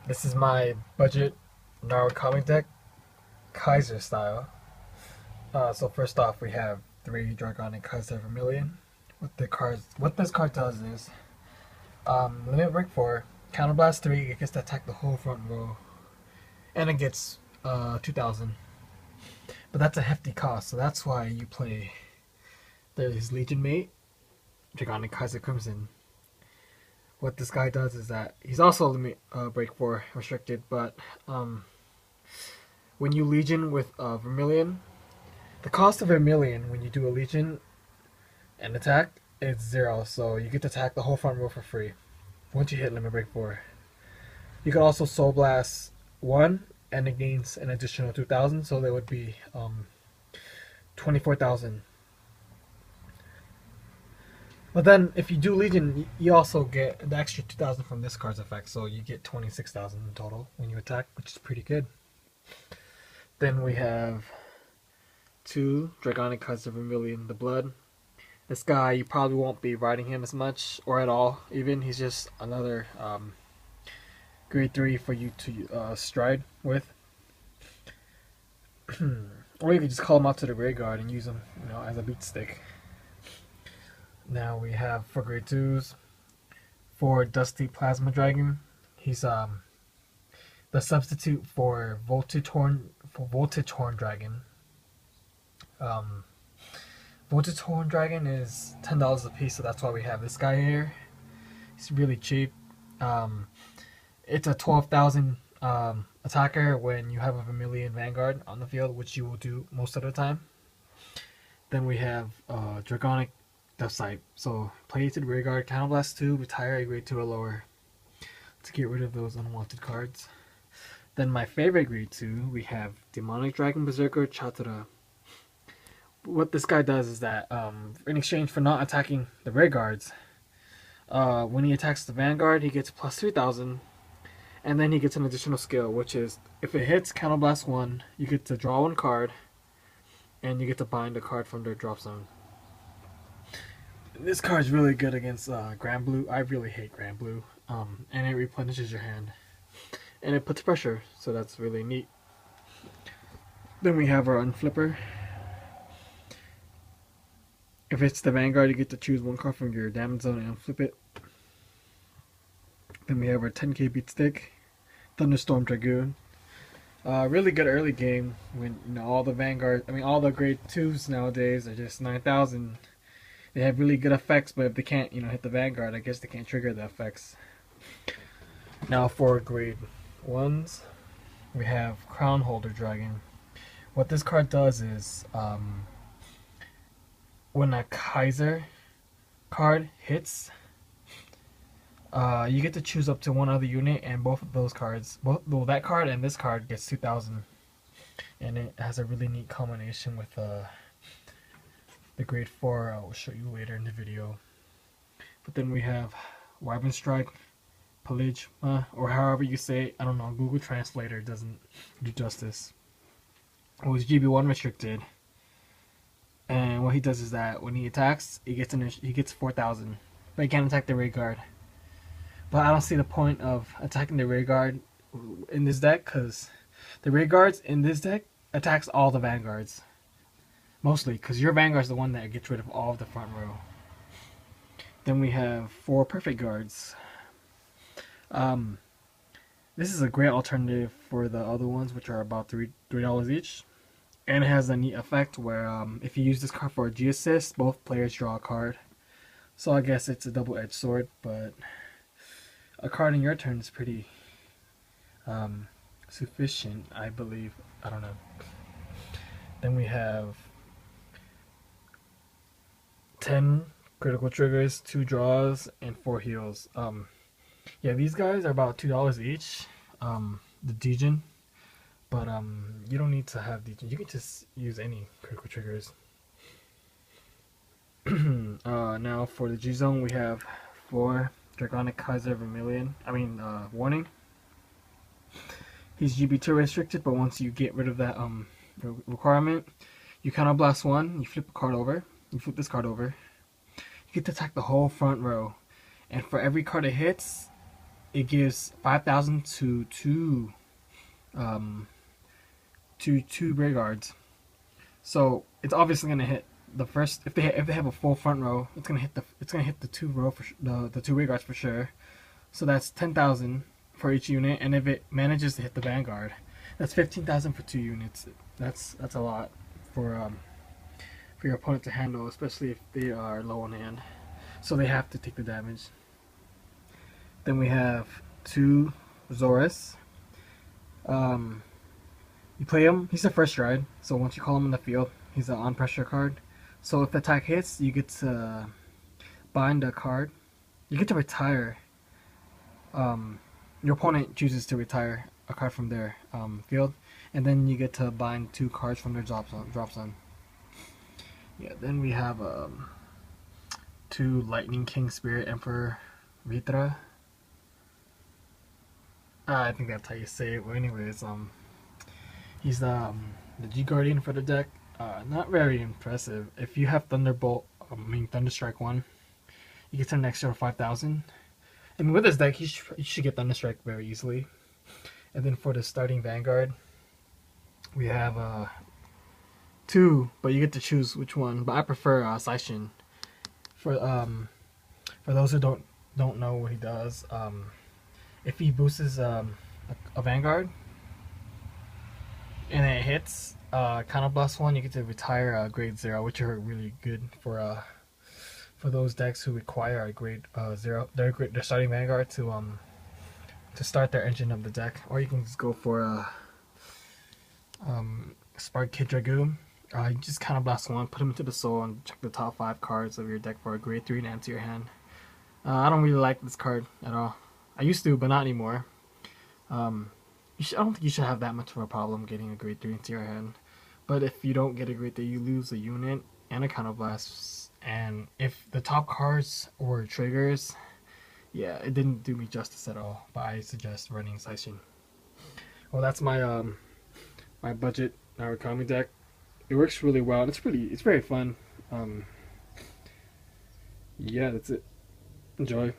This is my budget Narukami deck, Kaiser style. So first off, we have 3 Dragonic Kaiser Vermilion. What this card does is, limit break 4, counterblast 3. It gets to attack the whole front row, and it gets 2,000. But that's a hefty cost, so that's why you play. There's his Legion mate, Dragonic Kaiser Crimson. What this guy does is that he's also limit break 4 restricted, but when you Legion with Vermilion, the cost of Vermilion when you do a Legion and attack is 0, so you get to attack the whole front row for free once you hit limit break 4. You can also Soul Blast 1 and it gains an additional 2,000, so that would be 24,000. But then, if you do Legion, you also get the extra 2,000 from this card's effect, so you get 26,000 in total when you attack, which is pretty good. Then we have 2 Dragonic Kaiser Vermilion, the Blood. This guy, you probably won't be riding him as much, or at all, even. He's just another grade 3 for you to stride with. Or you could just call him out to the graveyard and use him, as a beat stick. Now we have for grade 2s, for Dusty Plasma Dragon. He's the substitute for Voltage Horn Dragon. Voltage Horn Dragon is $10 a piece, so that's why we have this guy here. He's really cheap. It's a 12,000 attacker when you have a Vermilion Vanguard on the field, which you will do most of the time. Then we have Dragonic Death Sight. So play it to the graveyard, counterblast 2, retire a grade 2 or lower to get rid of those unwanted cards. Then my favorite grade 2, we have Demonic Dragon Berserker Chatura. What this guy does is that in exchange for not attacking the graveyards, when he attacks the Vanguard, he gets plus 3,000, and then he gets an additional skill, which is if it hits counterblast 1, you get to draw 1 card, and you get to bind a card from their drop zone. This card is really good against Grand Blue. I really hate Grand Blue. And it replenishes your hand. And it puts pressure, so that's really neat. Then we have our Unflipper. If it's the Vanguard, you get to choose 1 card from your damage zone and unflip it. Then we have our 10k beat stick, Thunderstorm Dragoon. Really good early game when all the Vanguard, all the grade 2s nowadays are just 9,000. They have really good effects, but if they can't, hit the Vanguard, I guess they can't trigger the effects. Now for grade 1s, we have Crown Holder Dragon. What this card does is, when a Kaiser card hits, you get to choose up to 1 other unit, and both of those cards, that card and this card gets 2,000. And it has a really neat combination with the grade 4 I will show you later in the video. But then we have Wyvern Strike, Pillage, or however you say it. I don't know, Google Translator doesn't do justice. It was GB1 restricted. And what he does is that when he attacks, he gets 4,000. But he can't attack the Ray Guard. But I don't see the point of attacking the Ray Guard in this deck, because the Ray Guards in this deck attacks all the Vanguards. Mostly, because your Vanguard's the one that gets rid of all of the front row. Then we have 4 Perfect Guards. This is a great alternative for the other ones, which are about $3 each. And it has a neat effect where if you use this card for a G assist, both players draw a card. So I guess it's a double-edged sword, but a card in your turn is pretty sufficient, I believe. I don't know. Then we have 10 critical triggers, 2 draws, and 4 heals. Yeah, these guys are about $2 each. The Degen. But you don't need to have Degen. You can just use any critical triggers. Now for the G zone, we have 4 Dragonic Kaiser Vermilion. Warning. He's GB2 restricted, but once you get rid of that requirement, you counterblast 1. You flip a card over. You flip this card over. You get to attack the whole front row, and for every card it hits, it gives 5,000 to two rear guards. So it's obviously gonna hit the first, if they have a full front row, it's gonna hit the two row for the two rear guards for sure. So that's 10,000 for each unit, and if it manages to hit the Vanguard, that's 15,000 for 2 units. That's a lot for your opponent to handle, especially if they are low on hand. So they have to take the damage. Then we have 2 Zorus. You play him, he's a first ride, so once you call him in the field, he's an on pressure card. So if the attack hits, you get to bind a card. You get to retire. Your opponent chooses to retire a card from their field, and then you get to bind 2 cards from their drop zone. Yeah, then we have 2 Lightning King Spirit Emperor Vitra. I think that's how you say it. Well, anyways, he's the G Guardian for the deck. Not very impressive. If you have Thunderbolt, Thunderstrike 1, you get an extra 5,000. I mean, with this deck, you should get Thunderstrike very easily. And then for the starting Vanguard, we have 2, but you get to choose which one. But I prefer Saishin. For those who don't know what he does, if he boosts a Vanguard and it hits counter blast 1, you get to retire grade 0, which are really good for those decks who require a grade 0. Their starting Vanguard to start their engine of the deck, or you can just go for Spark Kid Dragoon. You just counter blast 1, put him into the soul, and check the top 5 cards of your deck for a grade 3 and add to your hand. I don't really like this card at all. I used to, but not anymore. I don't think you should have that much of a problem getting a grade 3 into your hand. But if you don't get a grade 3, you lose a unit and a counterblast. And if the top cards were triggers, yeah, it didn't do me justice at all. But I suggest running Saishin. Well, that's my my budget Narukami deck. It works really well. It's very fun. Yeah, that's it. Enjoy.